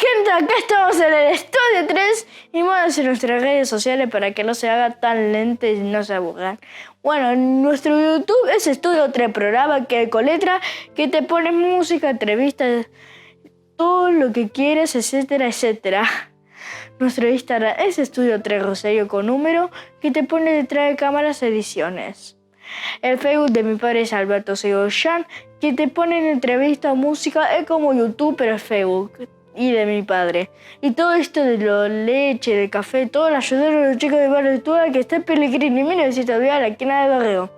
gente, acá estamos en el Estudio 3 y muévanse nuestras redes sociales para que no se haga tan lento y no se aburran. Bueno, nuestro YouTube es Estudio 3, programa que con letra que te pone música, entrevistas, todo lo que quieres, etcétera, etcétera. Nuestro Instagram es Estudio 3 Rosario con número que te pone detrás de cámaras ediciones. El Facebook de mi padre es Alberto Segoyan, que te pone en entrevista música, es como YouTube, pero es Facebook. Y de mi padre. Y todo esto de la leche, del café, todo lo ayudaron a los chicos de Barrio de Tuda, que está en Pellegrini 1902, aquí en el barrio.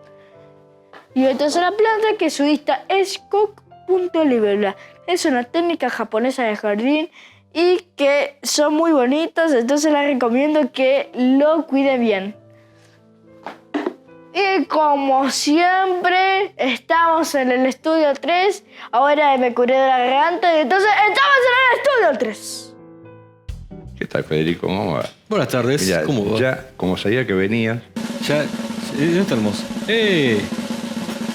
Y la tercera planta, que su Insta es cook.libela. Es una técnica japonesa de jardín y que son muy bonitos, entonces les recomiendo que lo cuide bien. Y como siempre, estamos en el Estudio 3. Ahora me curé de la garganta y entonces estamos en el Estudio 3. ¿Qué tal, Federico? ¿Cómo va? Buenas tardes. Mirá, ¿Cómo va? Ya, como sabía que venías... Ya, ¿dónde estamos? ¡Qué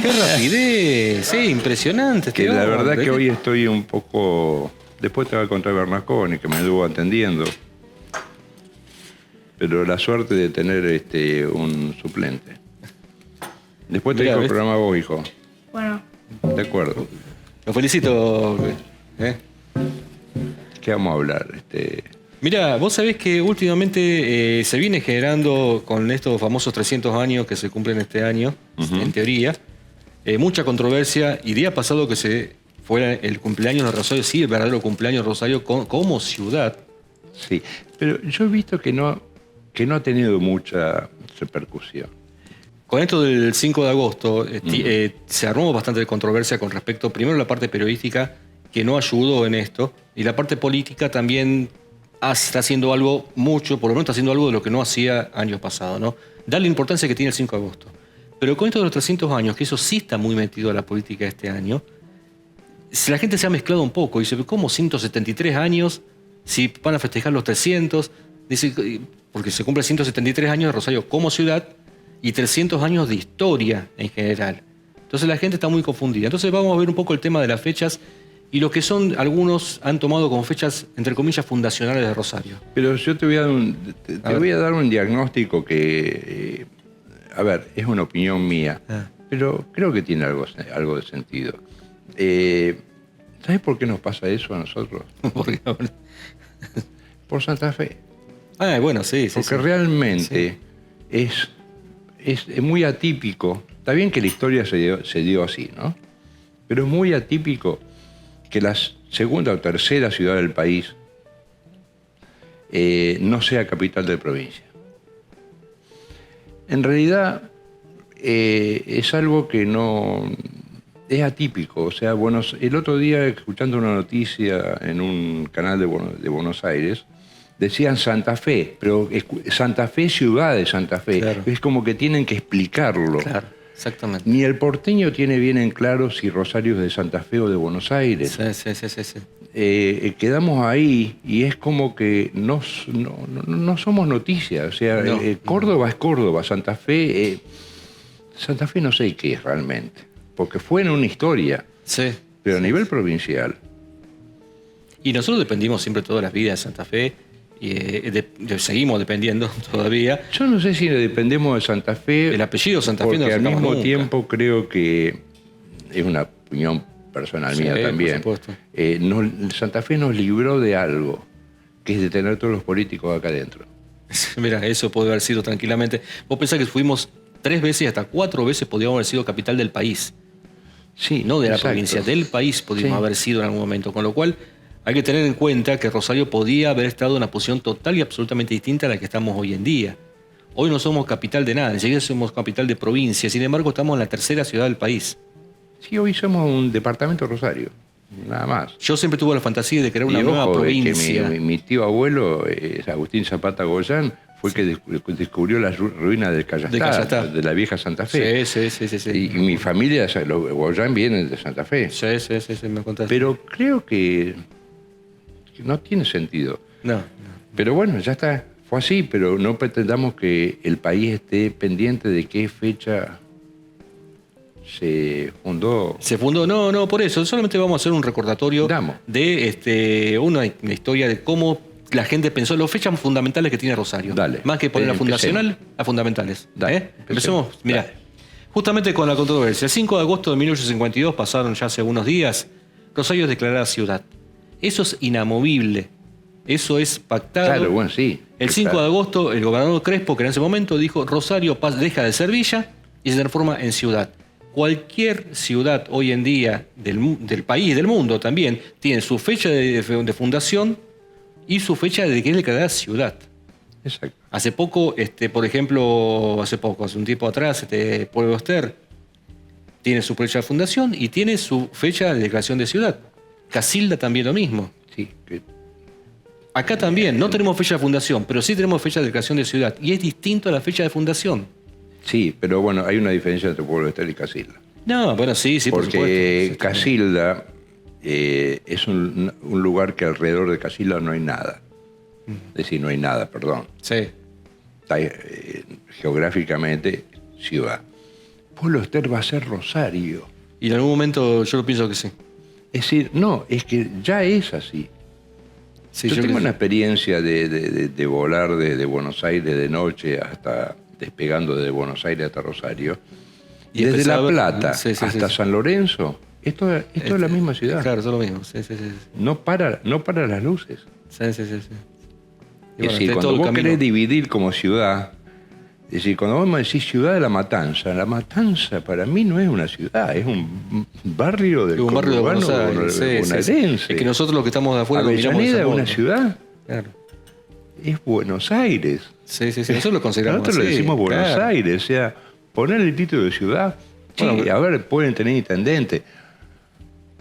rapidez! Sí, impresionante. Que la verdad hombre. que hoy estoy un poco... Después te va a contar Bernasconi, que me estuvo atendiendo. Pero la suerte de tener un suplente. Después te Mirá, dejo el ¿ves? programa vos, hijo. Bueno. De acuerdo. Lo felicito. ¿Qué vamos a hablar? Mira, vos sabés que últimamente se viene generando con estos famosos 300 años que se cumplen este año, en teoría, mucha controversia. Y día pasado que se fuera el cumpleaños de Rosario, sí, el verdadero cumpleaños de Rosario como ciudad. Sí, pero yo he visto que no ha tenido mucha repercusión. Con esto del 5 de agosto se armó bastante de controversia con respecto, primero, a la parte periodística, que no ayudó en esto, y la parte política también está haciendo algo mucho, por lo menos está haciendo algo de lo que no hacía años pasados, ¿no? Darle la importancia que tiene el 5 de agosto. Pero con esto de los 300 años, que eso sí está muy metido a la política este año, la gente se ha mezclado un poco. Dice, ¿cómo 173 años si van a festejar los 300? Dice, porque se cumple 173 años de Rosario como ciudad, y 300 años de historia en general. Entonces la gente está muy confundida. Entonces vamos a ver un poco el tema de las fechas y lo que son, algunos han tomado como fechas, entre comillas, fundacionales de Rosario. Pero yo te voy a dar un diagnóstico que, a ver, es una opinión mía, pero creo que tiene algo de sentido. ¿Sabes por qué nos pasa eso a nosotros? Por Santa Fe. Bueno, sí. Porque realmente es muy atípico. Está bien que la historia se dio así, ¿no? Pero es muy atípico que la segunda o tercera ciudad del país no sea capital de provincia. En realidad es algo que no... Es atípico. O sea, el otro día, escuchando una noticia en un canal de Buenos Aires, decían Santa Fe, pero Santa Fe, ciudad de Santa Fe. Claro. Es como que tienen que explicarlo. Claro, exactamente. Ni el porteño tiene bien en claro si Rosario es de Santa Fe o de Buenos Aires. Sí. Quedamos ahí y es como que no somos noticias. O sea, Córdoba es Córdoba, Santa Fe no sé qué es realmente, porque fue en una historia, pero a nivel provincial. Y nosotros dependimos siempre todas las vidas de Santa Fe, y seguimos dependiendo todavía. Yo no sé si dependemos de Santa Fe. El apellido Santa Fe no porque lo al sacamos mismo nunca. tiempo creo que es una opinión personal mía también. Por supuesto. Santa Fe nos libró de algo, que es de tener todos los políticos acá adentro. Mira, eso puede haber sido tranquilamente. Vos pensás que fuimos 3 veces, hasta 4 veces podíamos haber sido capital del país. Sí, No de la exacto. provincia, del país podíamos haber sido en algún momento. Con lo cual hay que tener en cuenta que Rosario podía haber estado en una posición total y absolutamente distinta a la que estamos hoy en día. Hoy no somos capital de nada, ni siquiera somos capital de provincia. Sin embargo, estamos en la tercera ciudad del país. Sí, hoy somos un departamento Rosario, nada más. Yo siempre tuve la fantasía de crear una nueva provincia. Que mi tío abuelo, Agustín Zapata Goyán, fue el que descubrió las ruinas del Callastá, de la vieja Santa Fe. Sí. Y mi familia, los Goyán, vienen de Santa Fe. Sí, me contaste. Pero creo que no tiene sentido. No. Pero bueno, ya está. Fue así, pero no pretendamos que el país esté pendiente de qué fecha se fundó. Se fundó, no, por eso. Solamente vamos a hacer un recordatorio Damos. de una historia de cómo la gente pensó, las fechas fundamentales que tiene Rosario. Dale. Más que poner la Empecemos. fundacional, a fundamentales. Dale, Empecemos. Mirá. Dale. Justamente con la controversia. El 5 de agosto de 1852, pasaron ya hace unos días, Rosario es declarada ciudad. Eso es inamovible. Eso es pactado. Claro, bueno, sí. El 5 de agosto, el gobernador Crespo, que en ese momento dijo, Rosario deja de ser villa y se transforma en ciudad. Cualquier ciudad hoy en día del país, del mundo también, tiene su fecha de fundación y su fecha de que es declarada ciudad. Exacto. Hace poco, por ejemplo, hace un tiempo atrás, Pueblo Ester tiene su fecha de fundación y tiene su fecha de declaración de ciudad. Casilda también lo mismo. Sí. Acá también, no tenemos fecha de fundación, pero sí tenemos fecha de declaración de ciudad. Y es distinto a la fecha de fundación. Sí, pero bueno, hay una diferencia entre Pueblo Ester y Casilda. No, bueno, sí, por supuesto. Porque Sí, Casilda es un lugar que alrededor de Casilda no hay nada. Es decir, no hay nada, perdón. sí. Está, geográficamente, ciudad. Pueblo Ester va a ser Rosario. Y en algún momento yo lo pienso que sí. Es decir, no, es que ya es así. Sí, yo tengo creo una que experiencia de volar desde Buenos Aires de noche hasta despegando desde Buenos Aires hasta Rosario. Y desde La empezaba- Plata sí, hasta San Lorenzo. Esto es la misma ciudad. Claro, es lo mismo. Sí. No para las luces. Sí. Y Es bueno, decir, este cuando todo el vos camino. querés dividir como ciudad, es decir, cuando vos me decís ciudad de La Matanza para mí no es una ciudad, es un barrio del Un barrio de conurbano Buenos Aires. Sí. bonaerense. Es que nosotros los que estamos de afuera lo miramos de Avellaneda ese es una modo. ciudad, Claro. es Buenos Aires. Sí. Nosotros lo consideramos Nosotros le así, decimos Buenos claro. Aires, o sea, poner el título de ciudad. Sí, Bueno, a ver, pueden tener intendente,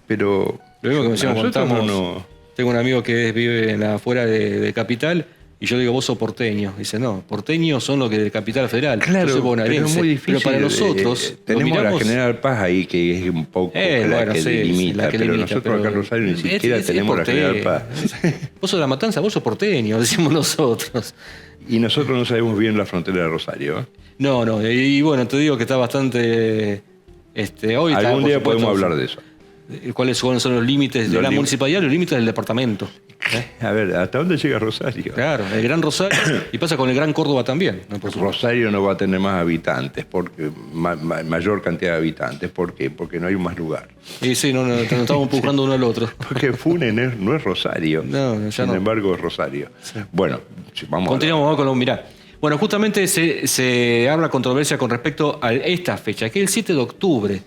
pero Lo mismo que me decíamos, nosotros contamos. Tengo un amigo que vive afuera de Capital y yo digo, vos sos porteño. Dice, no, porteños son los que de Capital Federal. Claro, yo soy pero bonaerense. es muy difícil. Pero para nosotros, lo tenemos miramos, la General Paz ahí, que es un poco la bueno, que sí, delimita, la que pero limita, nosotros acá en Rosario ni siquiera tenemos la General Paz. Vos sos de La Matanza, vos sos porteño, decimos nosotros. Y nosotros no sabemos bien la frontera de Rosario. ¿Eh? No, y bueno, te digo que está bastante... hoy está, Algún por día supuesto, podemos hablar de eso. ¿Cuáles son los límites de Los la límites. municipalidad y los límites del departamento? A ver, ¿hasta dónde llega Rosario? Claro, el Gran Rosario y pasa con el Gran Córdoba también. ¿No? Por supuesto. Rosario no va a tener más habitantes, porque mayor cantidad de habitantes. ¿Por qué? Porque no hay más lugar. Y sí, nos estamos empujando uno al otro. Porque Funes no es Rosario. No, ya Sin no. embargo, es Rosario. Bueno, vamos Continuamos con lo mirá. Bueno, justamente se habla controversia con respecto a esta fecha, que es el 7 de octubre.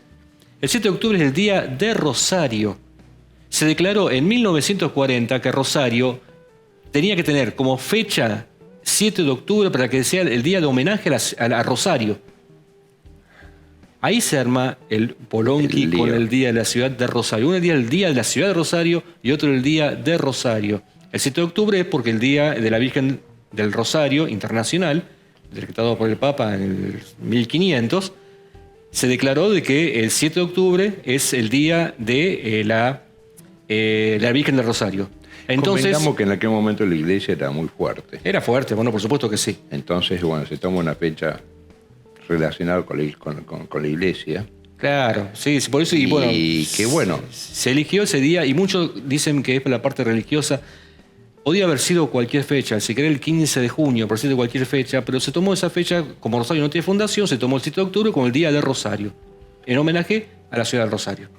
El 7 de octubre es el Día de Rosario. Se declaró en 1940 que Rosario tenía que tener como fecha 7 de octubre para que sea el día de homenaje a Rosario. Ahí se arma el Polonqui El lío. con el Día de la Ciudad de Rosario. Un día el Día de la Ciudad de Rosario y otro el Día de Rosario. El 7 de octubre es porque el Día de la Virgen del Rosario Internacional, decretado por el Papa en el 1500, se declaró de que el 7 de octubre es el Día de la Virgen del Rosario. Entonces, Convengamos que en aquel momento la iglesia era muy fuerte. era fuerte, bueno, por supuesto que sí. Entonces, bueno, se toma una fecha relacionada con la iglesia. Claro, sí, por eso, y bueno, qué bueno. se eligió ese día y muchos dicen que es por la parte religiosa. Podía haber sido cualquier fecha, si querés el 15 de junio, por decir de cualquier fecha, pero se tomó esa fecha, como Rosario no tiene fundación, se tomó el 7 de octubre como el Día de Rosario, en homenaje a la ciudad de Rosario.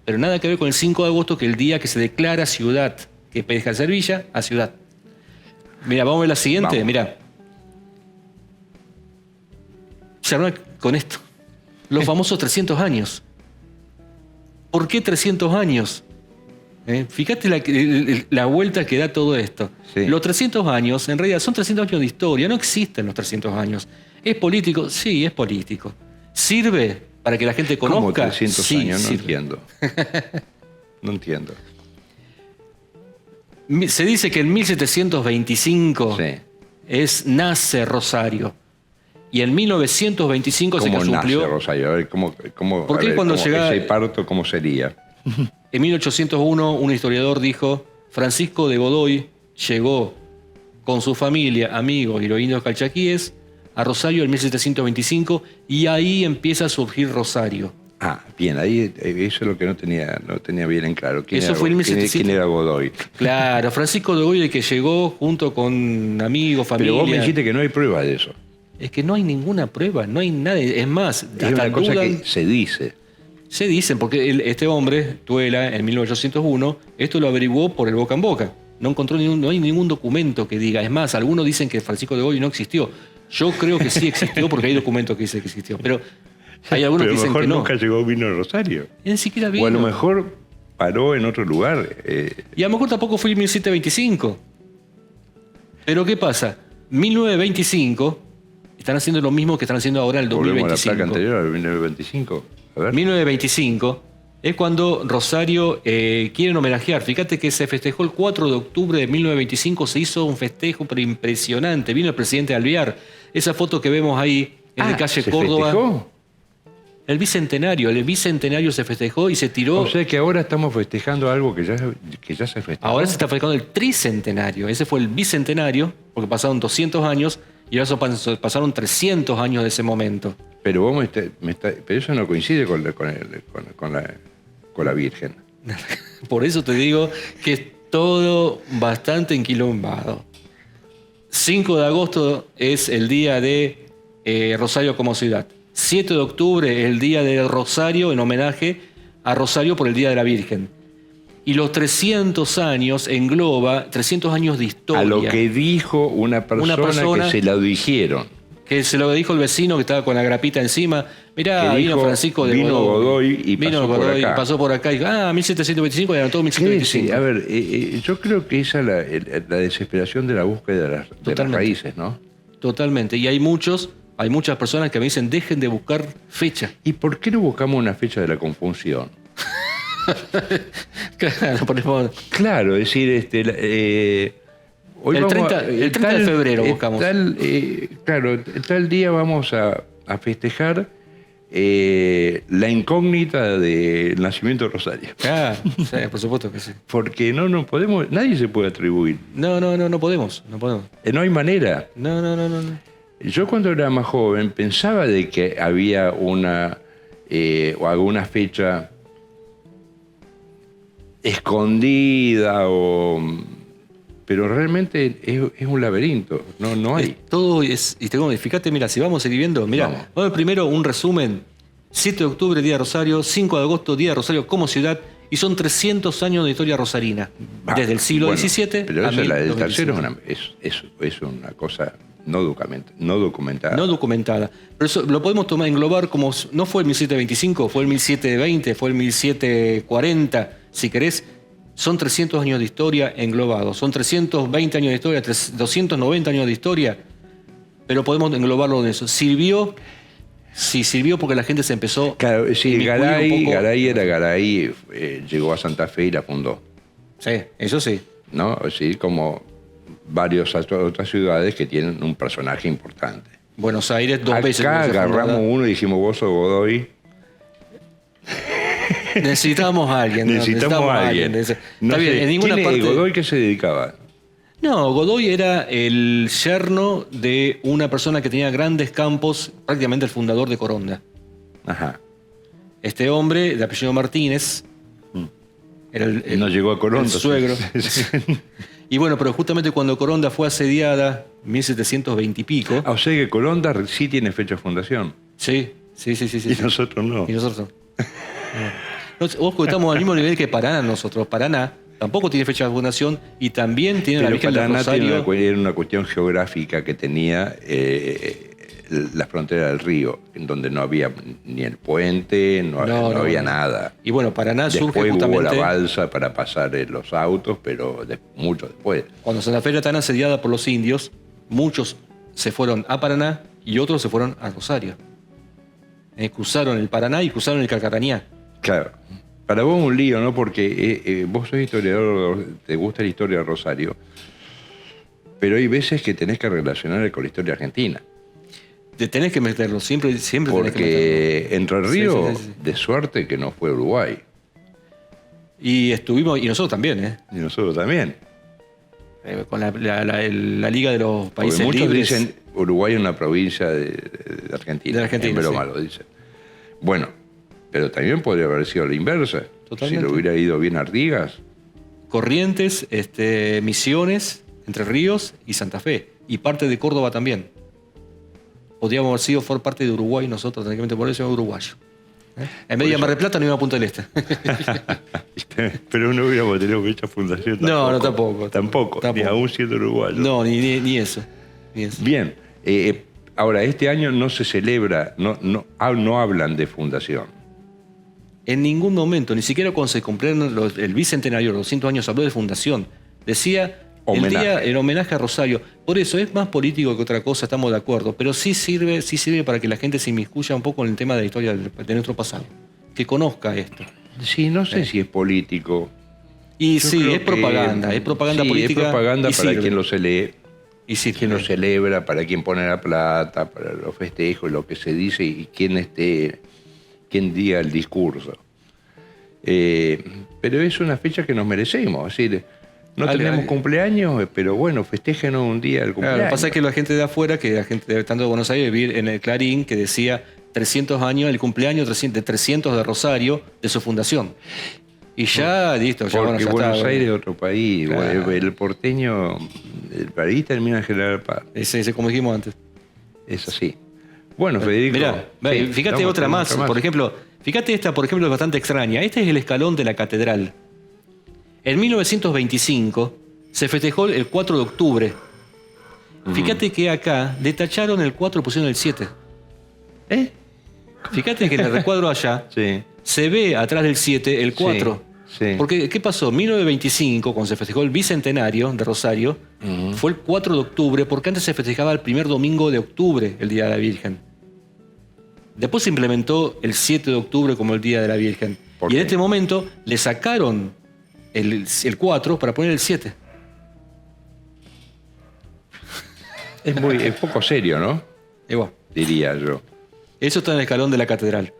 Pero nada que ver con el 5 de agosto, que es el día que se declara ciudad, que deja de ser villa a ciudad. Mira, vamos a ver la siguiente, Vamos. mira. Se arma con esto. Los famosos 300 años. ¿Por qué 300 años? Fíjate la vuelta que da todo esto. Sí. Los 300 años, en realidad, son 300 años de historia. No existen los 300 años. ¿Es político? Sí, es político. ¿Sirve para que la gente ¿Cómo conozca? 300 Sí, años? No sirve. entiendo. No entiendo. Se dice que en 1725 Sí. nace Rosario. Y en 1925 se ¿Cómo nace cumplió. Rosario? A ver, ¿Por qué cuando llega- ese parto, cómo sería? En 1801, un historiador dijo: Francisco de Godoy llegó con su familia, amigos y los indios calchaquíes a Rosario en 1725 y ahí empieza a surgir Rosario. Ah, bien, ahí eso es lo que no tenía bien en claro. Eso fue en 1700. ¿Quién era Godoy? Claro, Francisco de Godoy, que llegó junto con amigos, familia. Pero vos me dijiste que no hay prueba de eso. Es que no hay ninguna prueba, no hay nada. Es más, Es hasta una cosa dudan. que se dice. Se dicen, porque este hombre, Tuela, en 1801, esto lo averiguó por el boca en boca. No encontró no hay ningún documento que diga. Es más, algunos dicen que Francisco de Godoy no existió. Yo creo que sí existió porque hay documentos que dicen que existió. Pero hay algunos Pero que a lo dicen mejor que no. nunca llegó vino a Rosario. Ni siquiera vino. O a lo mejor paró en otro lugar. Y a lo mejor tampoco fue en 1725. Pero ¿qué pasa? 1925 están haciendo lo mismo que están haciendo ahora en el Volvemos a la 2025. placa anterior, al 1925. A ver. 1925 es cuando Rosario quieren homenajear. Fíjate que se festejó el 4 de octubre de 1925, se hizo un festejo pero impresionante. Vino el presidente Alvear. Esa foto que vemos ahí en la calle ¿se Córdoba. festejó? El bicentenario se festejó y se tiró. O sea que ahora estamos festejando algo que ya se festejó. Ahora se está festejando el tricentenario. Ese fue el bicentenario, porque pasaron 200 años y ahora pasaron 300 años de ese momento. Pero vos pero eso no coincide con la Virgen. Por eso te digo que es todo bastante enquilombado. 5 de agosto es el día de Rosario como ciudad. 7 de octubre es el día de Rosario en homenaje a Rosario por el Día de la Virgen. Y los 300 años engloba 300 años de historia. A lo que dijo una persona que se lo dijeron. Que se lo dijo el vecino que estaba con la grapita encima. Mirá, Que vino dijo, Francisco de vino Godoy. y Vino pasó por Godoy acá. y pasó por acá. Y, 1725 y anotó 1725. Sí, a ver, yo creo que esa es la desesperación de la búsqueda de las Totalmente. raíces, ¿no? Totalmente. Y hay muchas personas que me dicen, dejen de buscar fecha. ¿Y por qué no buscamos una fecha de la confusión? Claro, ponemos... Claro, es decir, hoy El vamos 30 el 30 de febrero buscamos. Tal día vamos a festejar la incógnita del nacimiento de Rosario. Ah, sí, por supuesto que sí. Porque no podemos, nadie se puede atribuir. No podemos. No hay manera. No. Yo cuando era más joven pensaba de que había o alguna fecha escondida pero realmente es un laberinto, no hay. Todo es... Y fíjate, mira, si vamos a ir viendo, mira, vamos a ver primero un resumen. 7 de octubre, Día de Rosario, 5 de agosto, Día de Rosario como ciudad, y son 300 años de historia rosarina, desde el siglo XVII pero a eso, la del 2025. tercero es una cosa no documentada. No documentada. Pero eso lo podemos englobar como, no fue el 1725, fue el 1720, fue el 1740, si querés. Son 300 años de historia englobados, son 320 años de historia, 290 años de historia, pero podemos englobarlo en eso. ¿Sirvió? Sí, sirvió porque la gente se empezó... Claro, sí, a inmiscuir un poco. Garay llegó a Santa Fe y la fundó. Sí, eso sí. ¿No? Así como varias otras ciudades que tienen un personaje importante. Buenos Aires dos veces. Acá agarramos uno y dijimos, vos sos Godoy. Necesitamos a alguien. Necesitamos a alguien. Está No bien, sé, en ninguna ¿quién parte... es Godoy que se dedicaba? No, Godoy era el yerno de una persona que tenía grandes campos, prácticamente el fundador de Coronda. Ajá. Este hombre, de apellido Martínez, era No llegó a Coronda. el suegro. Y bueno, pero justamente cuando Coronda fue asediada, 1720 y pico... O sea que Coronda sí tiene fecha de fundación. Sí. Y nosotros no. Y nosotros no. Ojo, estamos al mismo nivel que Paraná nosotros. Paraná tampoco tiene fecha de fundación y también tiene la Pero Virgen del Paraná Rosario. era una cuestión geográfica que tenía la frontera del río, en donde no había ni el puente, no había nada. Y bueno, Paraná surge Después justamente... hubo la balsa para pasar los autos, pero mucho después. Cuando Santa Fe era tan asediada por los indios, muchos se fueron a Paraná y otros se fueron a Rosario. Cruzaron el Paraná y cruzaron el Calcatañá. Claro. Para vos un lío, ¿no? Porque vos sos historiador, te gusta la historia de Rosario, pero hay veces que tenés que relacionar con la historia argentina. Tenés que meterlo, siempre tenés que meterlo. Porque Entre Ríos, Sí. de suerte que no fue Uruguay. Y estuvimos, y nosotros también, Y nosotros también. con la Liga de los Porque Países muchos Libres. dicen Uruguay es una provincia de Argentina. De Argentina, En sí. broma lo dicen. Bueno, Pero también podría haber sido la inversa. Totalmente. Si le hubiera ido bien a Artigas. Corrientes, Misiones, Entre Ríos y Santa Fe. Y parte de Córdoba también. Podríamos haber sido por parte de Uruguay nosotros, técnicamente por eso uruguayo. En vez de Mar del Plata no iba a Punta del Este. Pero no hubiéramos tenido fecha fundación tampoco. No, tampoco. Tampoco, ni aún siendo uruguayo. No, ni eso. Bien, ahora este año no se celebra, no hablan de fundación. En ningún momento, ni siquiera cuando se cumplieron el bicentenario, los 200 años, habló de fundación. Decía el homenaje a Rosario. Por eso es más político que otra cosa, estamos de acuerdo, pero sí sirve para que la gente se inmiscuya un poco en el tema de la historia de nuestro pasado, que conozca esto. Sí, no sé si es político. Y Yo sí, creo es propaganda, es propaganda política. Es propaganda y para sirve. quien lo lee. Y sí, Quien lo celebra, para quien pone la plata, para los festejos, lo que se dice y quien diga el discurso. Pero es una fecha que nos merecemos. Es decir, no tenemos cumpleaños, pero bueno, festéjenos un día el cumpleaños. Lo que pasa es que la gente de afuera, que la gente tanto de Buenos Aires, vivir en el Clarín, que decía 300 años, el cumpleaños de 300 de Rosario, de su fundación. Y ya, listo, ya Porque ya Buenos está. Aires es otro país. Claro. El porteño, el país termina en General Paz. Ese, como dijimos antes. Es así. Bueno, Federico. Mirá, fíjate otra más. Por ejemplo, fíjate esta, por ejemplo, es bastante extraña. Este es el escalón de la catedral. En 1925 se festejó el 4 de octubre. Fíjate que acá detacharon el 4 y pusieron el 7. Fíjate que en el recuadro allá se ve atrás del 7 el 4. Sí. Porque, ¿qué pasó? En 1925, cuando se festejó el bicentenario de Rosario, fue el 4 de octubre, porque antes se festejaba el primer domingo de octubre, el Día de la Virgen. Después se implementó el 7 de octubre como el Día de la Virgen. Y en este momento le sacaron el 4 para poner el 7. Es poco serio, ¿no? Bueno, diría yo. Eso está en el escalón de la catedral.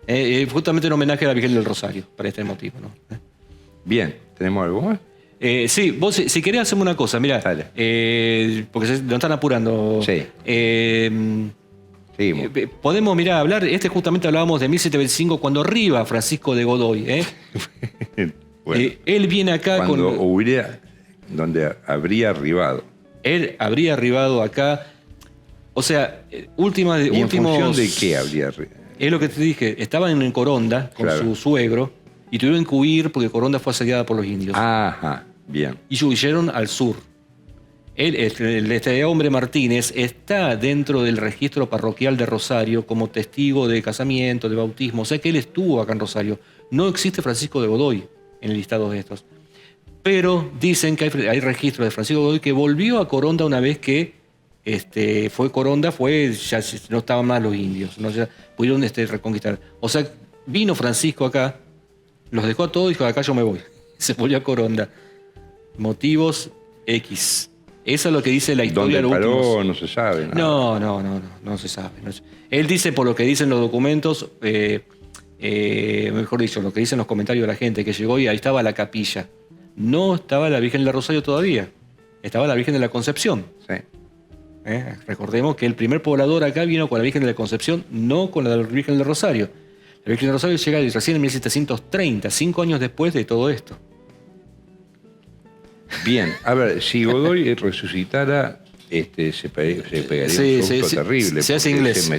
Justamente en homenaje a la Virgen del Rosario, para este motivo, ¿no? Bien, ¿tenemos algo más? Sí, vos si querés hacemos una cosa, mirá. Dale. Porque nos están apurando. Sí. Seguimos. Podemos, hablar, justamente hablábamos de 1725, cuando arriba Francisco de Godoy. Bueno, él viene acá donde habría arribado. Él habría arribado acá. O sea, ¿Y en función de qué habría arribado? Es lo que te dije, estaban en Coronda con su suegro y tuvieron que huir porque Coronda fue asediada por los indios. Ajá, bien. Y huyeron al sur. Este hombre Martínez está dentro del registro parroquial de Rosario como testigo de casamiento, de bautismo. O sea que él estuvo acá en Rosario. No existe Francisco de Godoy en el listado de estos. Pero dicen que hay registro de Francisco de Godoy que volvió a Coronda una vez que fue Coronda, ya no estaban más los indios, ¿no? Ya pudieron reconquistar. O sea, vino Francisco acá, los dejó a todos y dijo, acá yo me voy. Se volvió a Coronda. Motivos X. Eso es lo que dice la historia. ¿Dónde paró? No se sabe. No se sabe. Él dice, por lo que dicen los documentos, mejor dicho, lo que dicen los comentarios de la gente, que llegó y ahí estaba la capilla. No estaba la Virgen del Rosario todavía. Estaba la Virgen de la Concepción. Sí. Recordemos que el primer poblador acá vino con la Virgen de la Concepción, no con la Virgen del Rosario. La Virgen del Rosario llega recién en 1730, 5 años después de todo esto. Bien, a ver, si Godoy resucitara, se pegaría un susto terrible. Se hace inglés.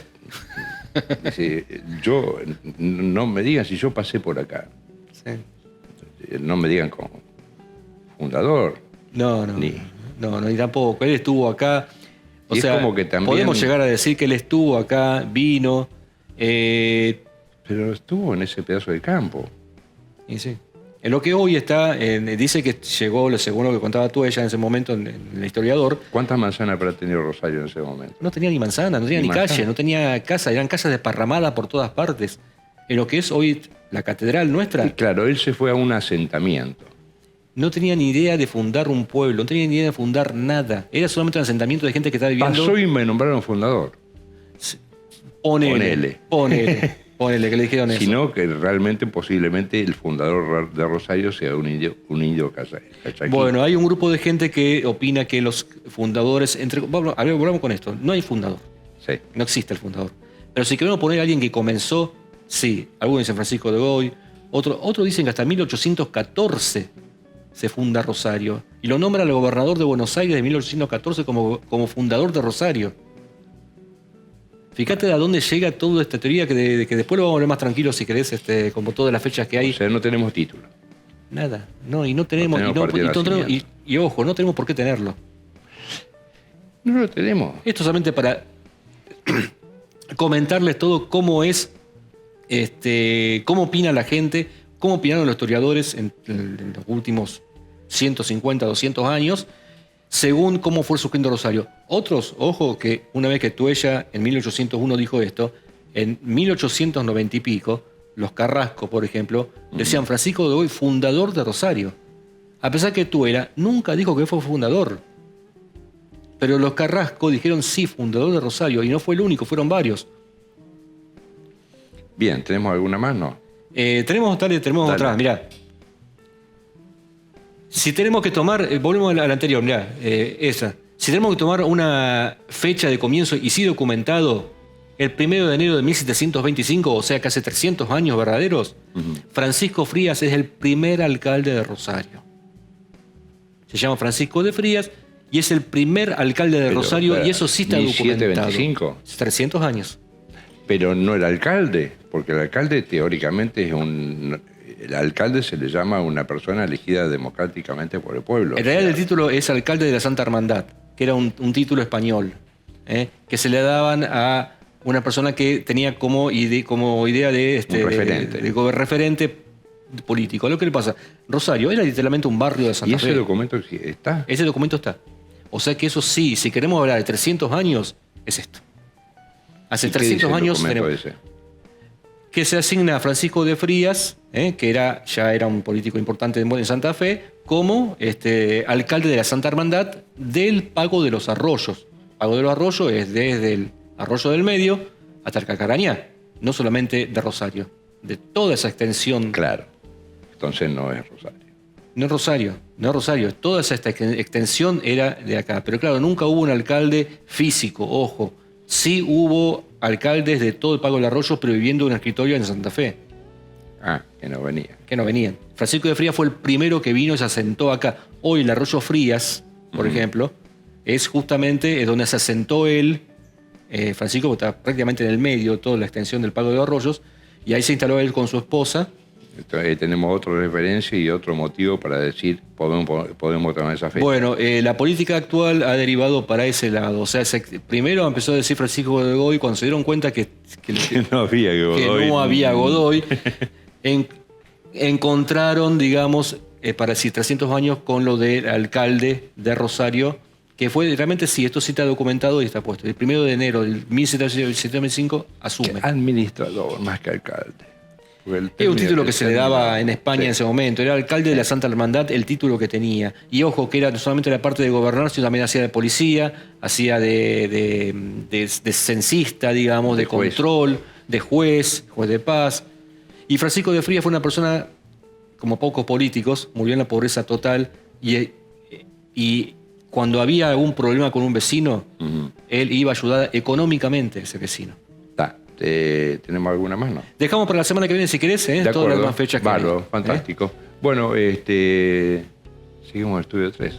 Yo, no me digan si yo pasé por acá. Sí. No me digan como fundador. No, ni tampoco. Él estuvo acá. O sea, como que también, podemos llegar a decir que él estuvo acá, vino. Pero estuvo en ese pedazo de campo. Y sí. En lo que hoy está, dice que llegó, según lo que contaba tú ella en ese momento, en el historiador. ¿Cuántas manzanas habrá tenido Rosario en ese momento? No tenía ni manzana, no tenía ni calle, no tenía casa, eran casas desparramadas por todas partes. En lo que es hoy la catedral nuestra. Y claro, él se fue a un asentamiento. No tenía ni idea de fundar un pueblo, no tenía ni idea de fundar nada. Era solamente un asentamiento de gente que estaba viviendo. Pasó y me nombraron fundador. Ponele, que le dijeron eso. Sino que realmente, posiblemente, el fundador de Rosario sea un indio cachaquí. Bueno, hay un grupo de gente que opina que los fundadores... volvamos con esto. No hay fundador. Sí. No existe el fundador. Pero si queremos poner a alguien que comenzó, Sí, algunos dicen Francisco de Godoy, otros dicen que hasta 1814 se funda Rosario. Y lo nombra el gobernador de Buenos Aires de 1814 como fundador de Rosario. Fíjate a dónde llega toda esta teoría, que después lo vamos a ver más tranquilo si querés, como todas las fechas que hay. O sea, no tenemos título. Nada, no, y no tenemos, y ojo, no tenemos por qué tenerlo. No lo tenemos. Esto solamente para comentarles todo cómo es, cómo opina la gente, cómo opinaron los historiadores en los últimos 150, 200 años, según cómo fue surgiendo Rosario. Otros, ojo, que una vez que Tuella en 1801 dijo esto, en 1890 y pico, los Carrasco, por ejemplo, decían Francisco de Godoy, fundador de Rosario. A pesar que Tuella nunca dijo que fue fundador. Pero los Carrasco dijeron sí, fundador de Rosario, y no fue el único, fueron varios. Bien, ¿tenemos alguna más? No. Tenemos otra, mirá. Si tenemos que tomar, volvemos a la anterior, mirá, esa. Si tenemos que tomar una fecha de comienzo y sí documentado, el 1 de enero de 1725, o sea que hace 300 años verdaderos, Francisco Frías es el primer alcalde de Rosario. Se llama Francisco de Frías y es el primer alcalde de Rosario, y eso sí está documentado. 1725. 300 años. Pero no el alcalde, porque el alcalde teóricamente es el alcalde se le llama a una persona elegida democráticamente por el pueblo. En realidad el título es alcalde de la Santa Hermandad, que era un título español, que se le daban a una persona que tenía como idea de referente político. Lo que le pasa, Rosario era literalmente un barrio de Santa Fe. ¿Y ese documento está? Ese documento está. O sea que eso sí, si queremos hablar de 300 años, es esto. Hace 300 años tenemos que se asigna a Francisco de Frías, que ya era un político importante en Santa Fe, como alcalde de la Santa Hermandad del Pago de los Arroyos. Pago de los Arroyos es desde el Arroyo del Medio hasta el Cacarañá, no solamente de Rosario, de toda esa extensión. Claro, entonces no es Rosario. No es Rosario, toda esa extensión era de acá. Pero claro, nunca hubo un alcalde físico, ojo. Sí hubo alcaldes de todo el Pago del Arroyo, pero viviendo en un escritorio en Santa Fe. Ah, que no venían. Que no venían. Francisco de Frías fue el primero que vino y se asentó acá. Hoy el Arroyo Frías, por ejemplo, es justamente donde se asentó él. Francisco está prácticamente en el medio de toda la extensión del Pago de los Arroyos, y ahí se instaló él con su esposa. Entonces, tenemos otra referencia y otro motivo para decir podemos tomar esa fecha. Bueno, la política actual ha derivado para ese lado. O sea, primero empezó a decir Francisco de Godoy cuando se dieron cuenta que no había Godoy. Que no había Godoy. Encontraron, digamos, para decir 300 años con lo del alcalde de Rosario, que fue realmente, sí, esto sí está documentado y está puesto. El 1 de enero del 1725 asume. Administrador más que alcalde. Es un título que se le daba en España en ese momento. Era alcalde de la Santa Hermandad, el título que tenía. Y ojo, que era no solamente la parte de gobernar, sino también hacía de policía, hacía de censista, digamos, de control, de juez de paz. Y Francisco de Frías fue una persona, como pocos políticos, murió en la pobreza total, y cuando había algún problema con un vecino, él iba a ayudar económicamente a ese vecino. ¿Tenemos alguna más? No. Dejamos para la semana que viene, si querés, todas las demás fechas que hay. Fantástico. Bueno, seguimos en Estudio 3.